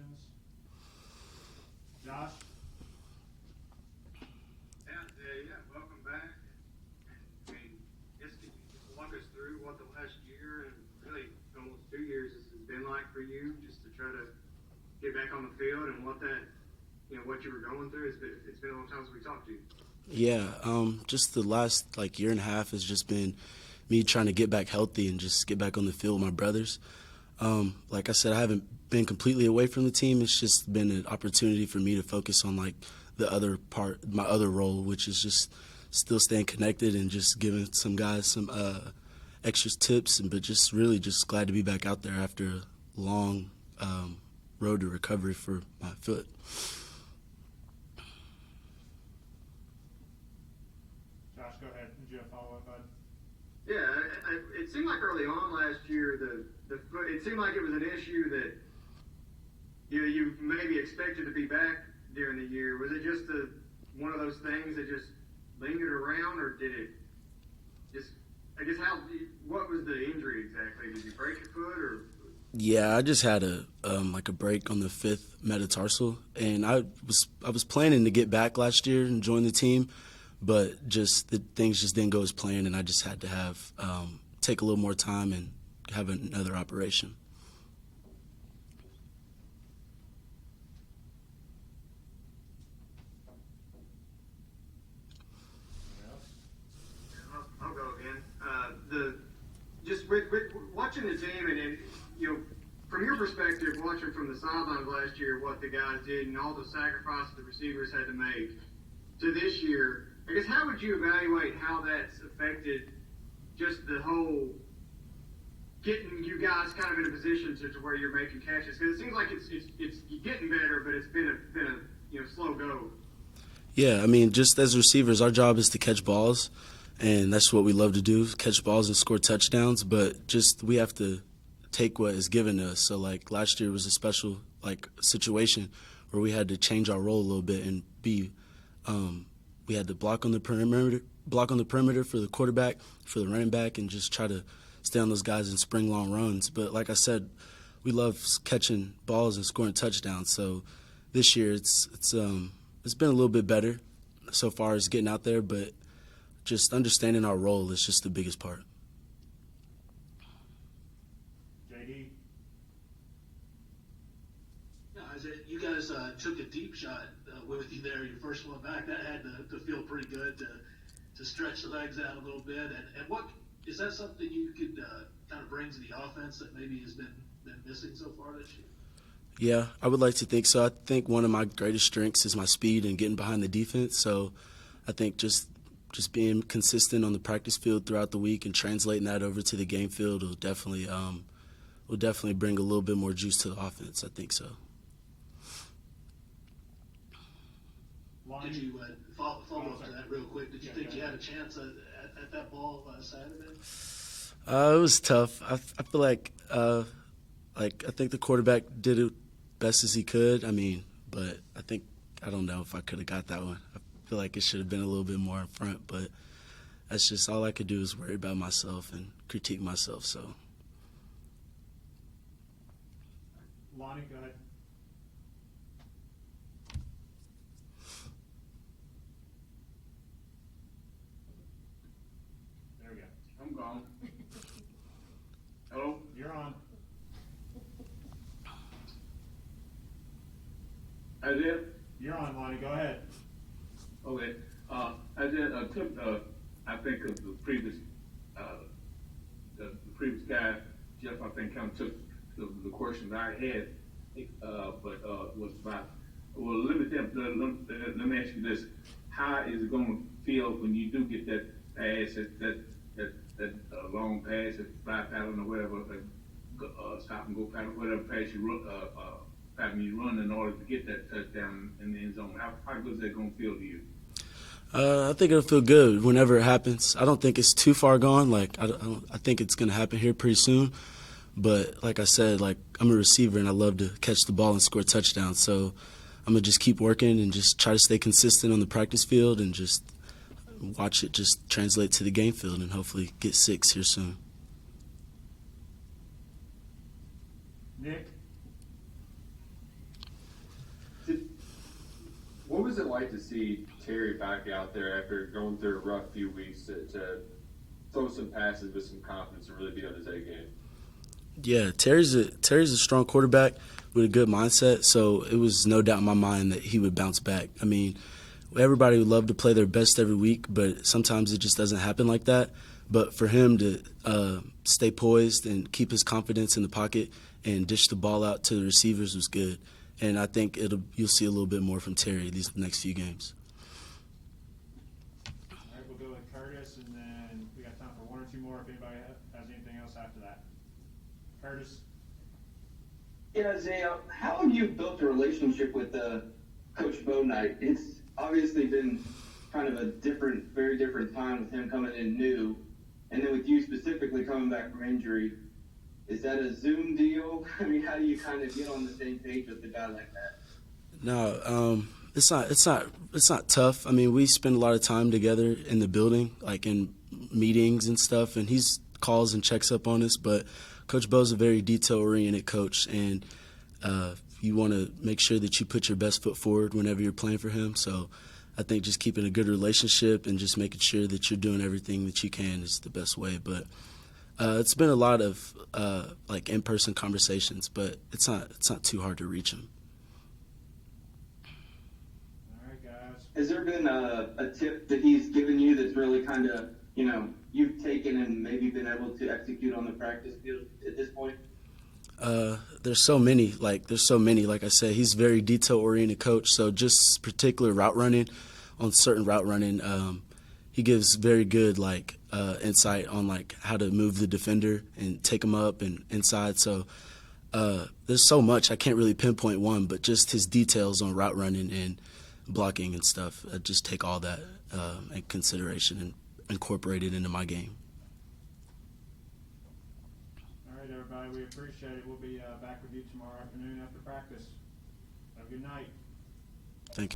questions? Josh? Welcome back. I mean, just can you just walk us through what the last year and really almost 2 years has been like for you, just to try to get back on the field and what that, what you were going through? It's been a long time since we talked to you. Yeah, just the last year and a half has just been me trying to get back healthy and just get back on the field with my brothers. Like I said, I haven't been completely away from the team. It's just been an opportunity for me to focus on the other part, my other role, which is just still staying connected and just giving some guys some extra tips. But just really just glad to be back out there after a long road to recovery for my foot. Josh, go ahead. Did you have a follow-up, bud? Yeah, it seemed like early on last year, it seemed like it was an issue that you maybe expected to be back during the year. Was it just one of those things that just lingered around, or did it just? I guess what was the injury exactly? Did you break your foot, or? Yeah, I just had a break on the 5th metatarsal, and I was planning to get back last year and join the team, but just things just didn't go as planned, and I just had to have take a little more time and have another operation. I'll go again. Just watching the team and from your perspective, watching from the sidelines last year what the guys did and all the sacrifices the receivers had to make to this year, I guess how would you evaluate how that's affected just the whole getting you guys kind of in a position to where you're making catches? Because it seems like it's getting better, but it's been a slow go. Yeah, I mean, just as receivers, our job is to catch balls, and that's what we love to do, catch balls and score touchdowns. But just we have to take what is given to us. So last year was a special situation where we had to change our role a little bit and we had to block on the perimeter for the quarterback, for the running back, and just try to stay on those guys and spring long runs. But like I said, we love catching balls and scoring touchdowns. So this year it's been a little bit better so far as getting out there, but just understanding our role is just the biggest part. JD? No, you guys took a deep shot with you there, your first one back. That had to feel pretty good to stretch the legs out a little bit. And what is that something you could kind of bring to the offense that maybe has been missing so far this year? Yeah, I would like to think so. I think one of my greatest strengths is my speed and getting behind the defense. So I think just being consistent on the practice field throughout the week and translating that over to the game field will definitely bring a little bit more juice to the offense. I think so. Did you follow up to that real quick? Did you think you had a chance at that ball Saturday? It was tough. I feel like I think the quarterback did it best as he could. I mean, but I don't know if I could have got that one. I feel like it should have been a little bit more in front, but that's just all I could do is worry about myself and critique myself. So, Lonnie, go ahead. There we go. I'm gone. Hello? You're on. Isaiah? You're on, Lonnie. Go ahead. Okay. Isaiah took, I think, of the previous guy, Jeff, I think, kind of took the questions I had, but was about, well, let me ask you this. How is it going to feel when you do get that pass, that long pass, that fly pattern or whatever, stop and go pattern, whatever pass you run in order to get that touchdown in the end zone? How good is that going to feel to you? I think it'll feel good whenever it happens. I don't think it's too far gone. I think it's going to happen here pretty soon. But like I said, I'm a receiver and I love to catch the ball and score touchdowns. So I'm going to just keep working and just try to stay consistent on the practice field and just watch it just translate to the game field and hopefully get 6 here soon. Nick? What was it like to see Terry back out there after going through a rough few weeks to throw some passes with some confidence and really be able to take a game? Yeah, Terry's a strong quarterback with a good mindset, so it was no doubt in my mind that he would bounce back. I mean, everybody would love to play their best every week, but sometimes it just doesn't happen like that. But for him to stay poised and keep his confidence in the pocket and dish the ball out to the receivers was good. And I think you'll see a little bit more from Terry these next few games. All right, we'll go with Curtis, and then we got time for one or two more if anybody has anything else after that. Curtis? Yeah, Isaiah, how have you built a relationship with Coach Bo Knight? It's obviously been kind of a very different time with him coming in new, and then with you specifically coming back from injury. Is that a Zoom deal? I mean, how do you kind of get on the same page with a guy like that? No, it's not tough. I mean, we spend a lot of time together in the building, like in meetings and stuff, and he calls and checks up on us. But Coach Bo's a very detail-oriented coach, and you want to make sure that you put your best foot forward whenever you're playing for him. So I think just keeping a good relationship and just making sure that you're doing everything that you can is the best way. But it's been a lot of like in-person conversations, but it's not too hard to reach him. All right, guys. Has there been a tip that he's given you that's really kind of, you've taken and maybe been able to execute on the practice field at this point? There's so many. Like I said, he's a very detail-oriented coach. So just particular route running, on certain route running, he gives very good insight on how to move the defender and take him up and inside. So there's so much I can't really pinpoint one, but just his details on route running and blocking and stuff. I just take all that in consideration and incorporate it into my game. All right, everybody, we appreciate it. We'll be back with you tomorrow afternoon after practice. Have a good night. Thank you.